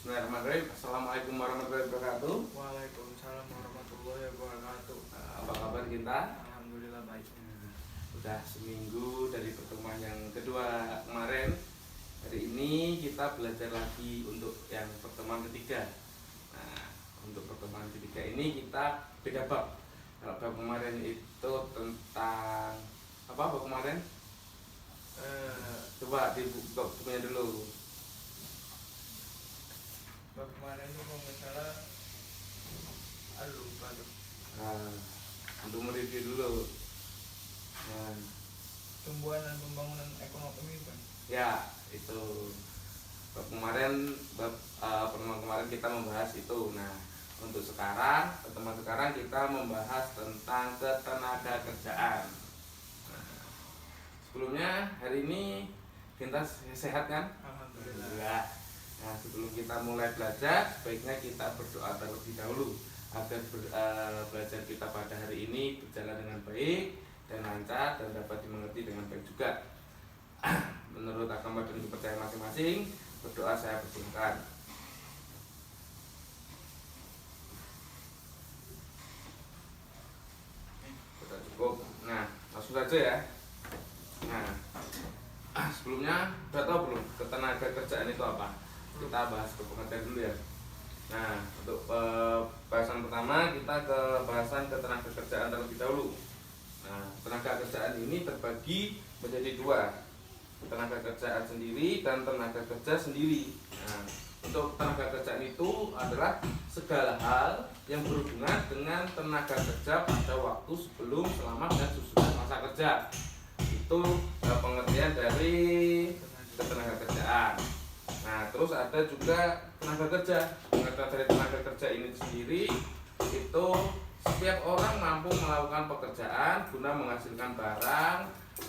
Bismillahirrahmanirrahim. Assalamualaikum warahmatullahi wabarakatuh. Waalaikumsalam warahmatullahi wabarakatuh. Apa kabar kita? Alhamdulillah baik. Udah seminggu dari pertemuan yang kedua kemarin. Hari ini kita belajar lagi untuk yang pertemuan ketiga. Nah, untuk pertemuan ketiga ini kita beda bab. Kalau bab kemarin itu tentang apa? Bab kemarin? Coba dibuka bukunya dulu. Bab kemarin itu kalau nggak salah, lupa tuh. Nah, untuk mereview dulu. Nah, Tumbuhan dan pembangunan ekonomi kan. ya itu bab kemarin pertemuan kemarin kita membahas itu. Nah, untuk sekarang pertemuan sekarang kita membahas tentang ketenaga kerjaan. Nah, sebelumnya hari ini kita sehat kan? Alhamdulillah. Nah, sebelum kita mulai belajar, sebaiknya kita berdoa terlebih dahulu agar belajar kita pada hari ini berjalan dengan baik dan lancar dan dapat dimengerti dengan baik juga. Menurut agama dan kepercayaan masing-masing, berdoa saya persilahkan. Sudah cukup. Nah, langsung saja ya. Nah, sebelumnya sudah tahu belum ketenaga kerjaan itu apa? Kita bahas ke pengertian dulu ya. Nah, untuk bahasan pertama kita ke bahasan ketenaga kerjaan terlebih dahulu. Nah, tenaga kerjaan ini terbagi menjadi dua, tenaga kerjaan sendiri dan tenaga kerja sendiri. Nah, untuk tenaga kerjaan itu adalah segala hal yang berhubungan dengan tenaga kerja pada waktu sebelum, selama, dan sesudah masa kerja. Itu pengertian dari ketenaga kerjaan. Nah, terus ada juga tenaga kerja. Pengertian dari tenaga kerja ini sendiri itu setiap orang mampu melakukan pekerjaan guna menghasilkan barang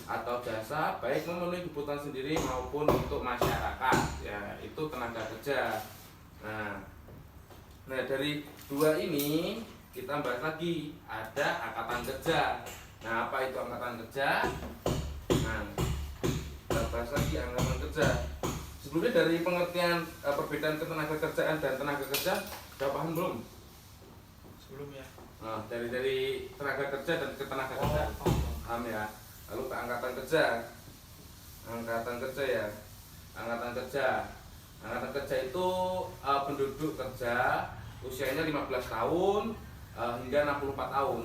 atau jasa baik memenuhi kebutuhan sendiri maupun untuk masyarakat. Ya, itu tenaga kerja. Nah, dari dua ini kita bahas lagi ada angkatan kerja. Nah, apa itu angkatan kerja? Nah, kita bahas lagi angkatan kerja. Sebelumnya dari pengertian perbedaan ketenaga kerjaan dan tenaga kerja sudah paham belum? Sebelumnya. Nah, dari tenaga kerja dan ketenaga kerja paham ya. Lalu ke angkatan kerja. Angkatan kerja ya. Angkatan kerja. Angkatan kerja itu penduduk kerja usianya 15 tahun hingga 64 tahun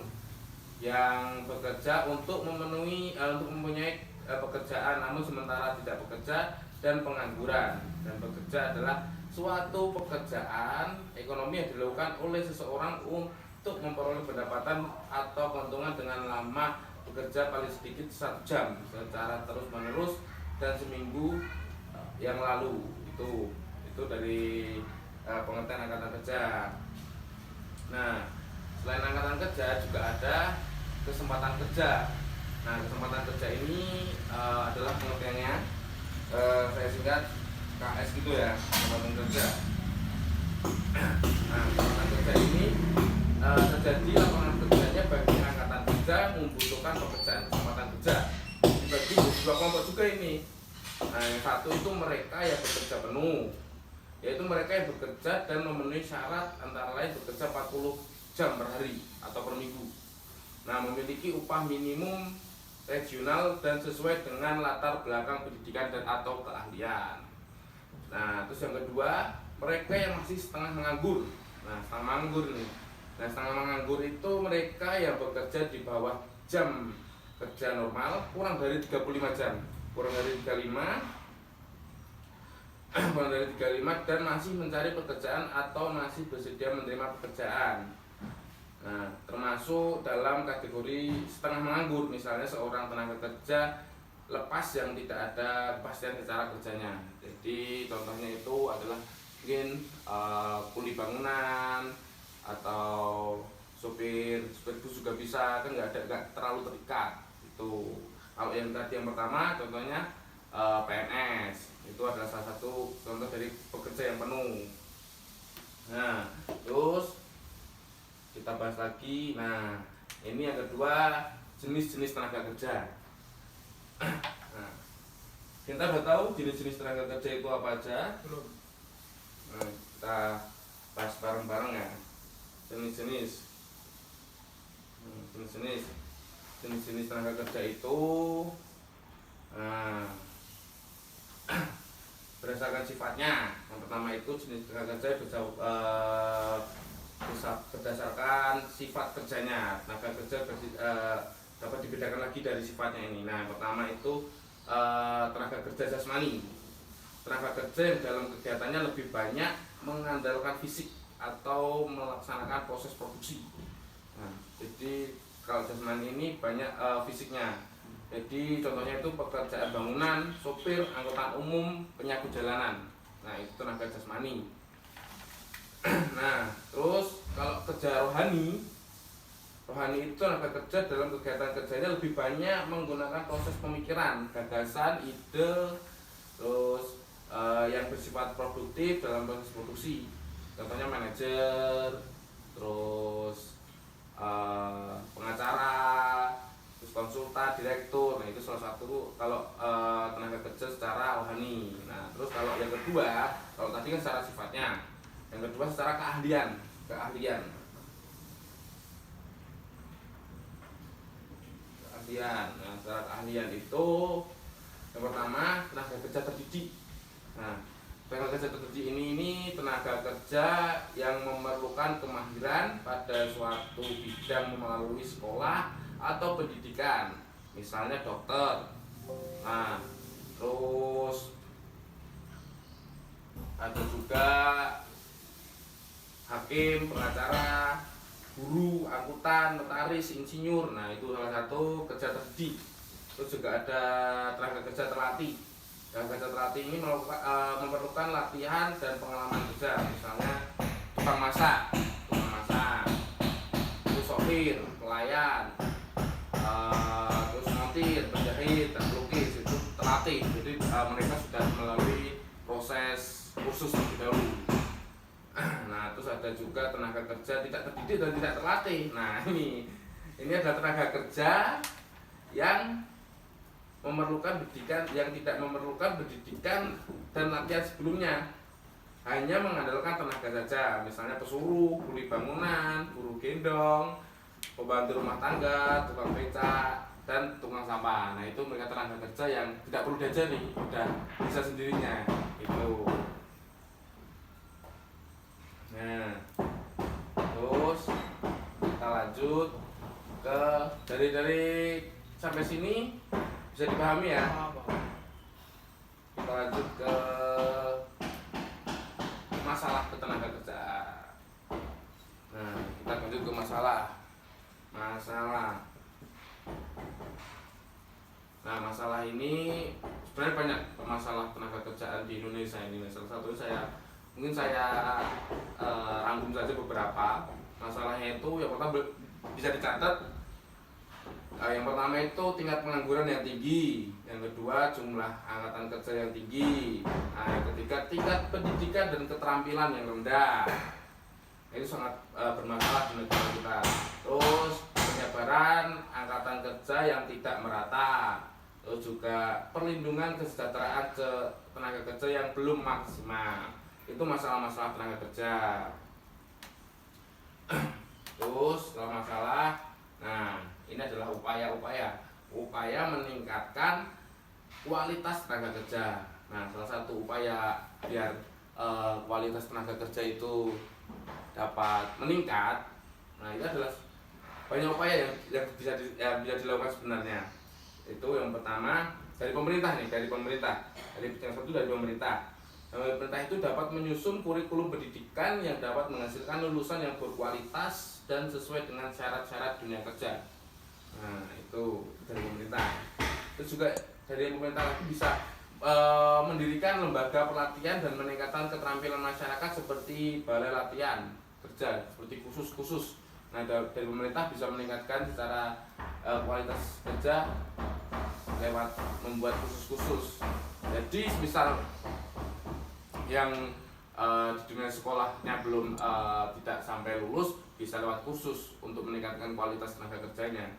yang bekerja untuk mempunyai pekerjaan namun sementara tidak bekerja dan pengangguran. Dan bekerja adalah suatu pekerjaan ekonomi yang dilakukan oleh seseorang untuk memperoleh pendapatan atau keuntungan dengan lama bekerja paling sedikit 1 jam secara terus menerus dan seminggu yang lalu. Itu dari pengertian angkatan kerja. Nah, selain angkatan kerja juga ada kesempatan kerja. Nah, kesempatan kerja ini adalah pengertiannya saya singkat KS gitu ya, kesempatan kerja. Nah, kesempatan kerja ini terjadi lapangan kerjanya bagi angkatan kerja membutuhkan pekerjaan kesempatan kerja. Dibagi dua kelompok juga ini. Nah, yang satu itu mereka yang bekerja penuh, yaitu mereka yang bekerja dan memenuhi syarat antara lain bekerja 40 jam per hari atau per minggu. Nah, memiliki upah minimum regional dan sesuai dengan latar belakang pendidikan dan atau keahlian. Nah, terus yang kedua, mereka yang masih setengah menganggur. Nah, setengah menganggur nih. Nah, setengah menganggur itu mereka yang bekerja di bawah jam kerja normal kurang dari 35 jam. Kurang dari 35 dan masih mencari pekerjaan atau masih bersedia menerima pekerjaan. Nah, termasuk dalam kategori setengah menganggur, misalnya seorang tenaga kerja lepas yang tidak ada kepastian secara kerjanya. Jadi contohnya itu adalah mungkin kuli bangunan atau supir bus juga bisa, kan nggak terlalu terikat. Itu kalau yang tadi yang pertama contohnya PNS, itu adalah salah satu contoh dari pekerja yang penuh. Nah, terus kita bahas lagi. Nah, ini yang kedua, jenis-jenis tenaga kerja. Nah, kita udah tahu jenis-jenis tenaga kerja itu apa aja. Belum. Nah, kita jenis-jenis tenaga kerja itu nah, berdasarkan sifatnya. Yang pertama itu jenis tenaga kerja bisa berdasarkan sifat kerjanya. Tenaga kerja dapat dibedakan lagi dari sifatnya ini. Nah, yang pertama itu tenaga kerja jasmani. Tenaga kerja yang dalam kegiatannya lebih banyak mengandalkan fisik atau melaksanakan proses produksi. Nah, jadi kalau jasmani ini banyak fisiknya. Jadi contohnya itu pekerjaan bangunan, sopir, angkutan umum, penyapu jalanan. Nah, itu tenaga jasmani. Nah, terus kalau kerja rohani itu tenaga kerja dalam kegiatan kerjanya lebih banyak menggunakan proses pemikiran, gagasan, ide, terus yang bersifat produktif dalam proses produksi. Contohnya manajer, terus pengacara, terus konsultan, direktur. Nah, itu salah satu kalau tenaga kerja secara rohani. Nah, terus kalau yang kedua, kalau tadi kan secara sifatnya, yang kedua secara keahlian. Nah, secara keahlian itu yang pertama tenaga kerja terdidik. Nah, tenaga kerja terdidik ini tenaga kerja yang memerlukan kemahiran pada suatu bidang melalui sekolah atau pendidikan, misalnya dokter. Nah, terus ada juga hakim, pengacara, guru, angkutan, notaris, insinyur. Nah, itu salah satu kerja terdidik. Terus juga ada tenaga kerja terlatih. Tenaga kerja terlatih ini memerlukan latihan dan pengalaman kerja, misalnya tukang masak, terus sopir, pelayan, terus montir, penjahit, dan pelukis. Itu terlatih. Jadi mereka sudah melalui proses kursus terlebih dahulu. Nah, terus ada juga tenaga kerja tidak terdidik dan tidak terlatih. Nah, ini adalah tenaga kerja yang memerlukan pendidikan, yang tidak memerlukan pendidikan dan latihan sebelumnya, hanya mengandalkan tenaga saja, misalnya pesuruh, kuli bangunan, buruh gendong, pembantu rumah tangga, tukang becak, dan tukang sampah. Nah, itu mereka tenaga kerja yang tidak perlu diajari, udah bisa sendirinya. Itu. Nah, terus kita lanjut ke dari sampai sini bisa dipahami ya. Kita lanjut ke masalah ketenaga kerjaan. Nah, kita lanjut ke masalah. Nah, masalah ini sebenarnya banyak masalah tenaga kerjaan di Indonesia ini. Salah satu mungkin saya rangkum saja beberapa. Masalahnya itu yang pertama bisa dicatat. Yang pertama itu tingkat pengangguran yang tinggi, yang kedua jumlah angkatan kerja yang tinggi, nah, yang ketiga tingkat pendidikan dan keterampilan yang rendah. Ini sangat bermasalah di negara kita. Terus penyebaran angkatan kerja yang tidak merata, terus juga perlindungan kesejahteraan tenaga kerja yang belum maksimal. Itu masalah-masalah tenaga kerja. Terus kalau masalah, nah, ini adalah upaya meningkatkan kualitas tenaga kerja. Nah, salah satu upaya biar kualitas tenaga kerja itu dapat meningkat, nah, itu adalah banyak upaya yang bisa dilakukan sebenarnya. Itu yang pertama dari pemerintah. Yang satu dari pemerintah. Pemerintah itu dapat menyusun kurikulum pendidikan yang dapat menghasilkan lulusan yang berkualitas dan sesuai dengan syarat-syarat dunia kerja. Nah, itu dari pemerintah. Terus juga dari pemerintah lagi bisa mendirikan lembaga pelatihan dan meningkatkan keterampilan masyarakat seperti balai latihan kerja, seperti khusus. Nah, dari pemerintah bisa meningkatkan secara kualitas kerja lewat membuat khusus. Jadi misal yang di dunia sekolahnya belum tidak sampai lulus, bisa lewat khusus untuk meningkatkan kualitas tenaga kerjanya.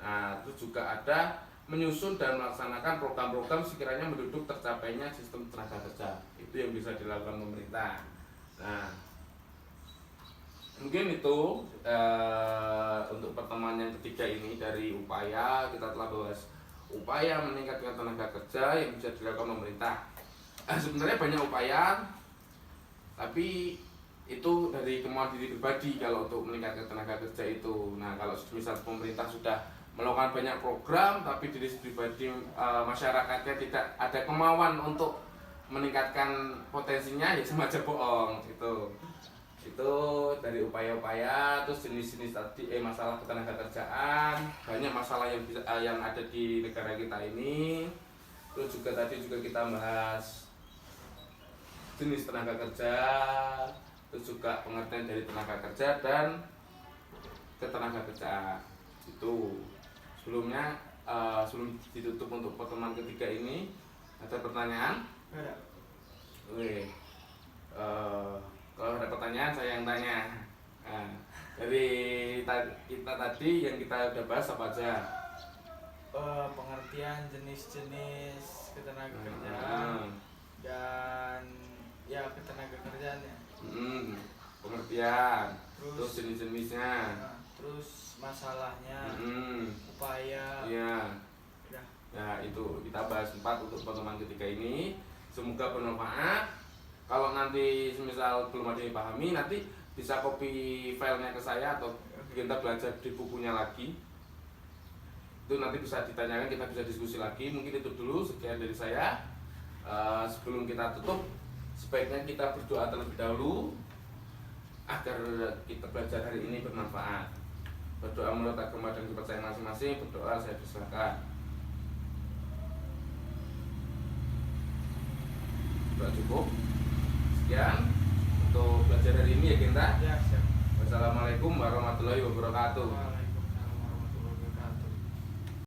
Nah, terus juga ada menyusun dan melaksanakan program-program sekiranya mendukung tercapainya sistem tenaga kerja. Itu yang bisa dilakukan pemerintah. Nah, Mungkin itu untuk pertemuan yang ketiga ini dari upaya kita telah bahas upaya meningkatkan tenaga kerja yang bisa dilakukan pemerintah. Sebenarnya banyak upaya, tapi itu dari kemauan diri pribadi kalau untuk meningkatkan tenaga kerja itu. Nah kalau misal pemerintah sudah melakukan banyak program, tapi diri pribadi masyarakatnya tidak ada kemauan untuk meningkatkan potensinya, ya sama aja bohong gitu. Itu dari upaya-upaya. Terus jenis-jenis tadi masalah ketenaga kerjaan, banyak masalah yang bisa yang ada di negara kita ini. Terus juga tadi juga kita bahas jenis tenaga kerja, terus juga pengertian dari tenaga kerja dan ketenaga kerjaan itu. Sebelumnya sebelum ditutup untuk pertemuan ketiga ini, ada pertanyaan? Ada. Oke. Kalau ada pertanyaan saya yang tanya. Nah, dari kita tadi yang kita udah bahas apa aja? Pengertian jenis-jenis ketenaga kerjaan dan ya ketenaga kerjaannya. Pengertian. Terus Terus jenis-jenisnya. terus masalahnya, upaya. Iya. Udah. Ya itu kita bahas 4 untuk pertemuan ketiga ini. Semoga bermanfaat. Kalau nanti misal belum ada yang pahami, nanti bisa copy filenya ke saya atau kita belajar di bukunya lagi. Itu nanti bisa ditanyakan, kita bisa diskusi lagi. Mungkin itu dulu sekian dari saya. Sebelum kita tutup, sebaiknya kita berdoa terlebih dahulu agar kita belajar hari ini bermanfaat. Berdoa menurut agama dan kepercayaan masing-masing. Berdoa, saya persilakan. Sudah cukup. Sekian untuk belajar hari ini ya Kinta. Ya, siap. Wassalamualaikum warahmatullahi wabarakatuh. Waalaikumsalam.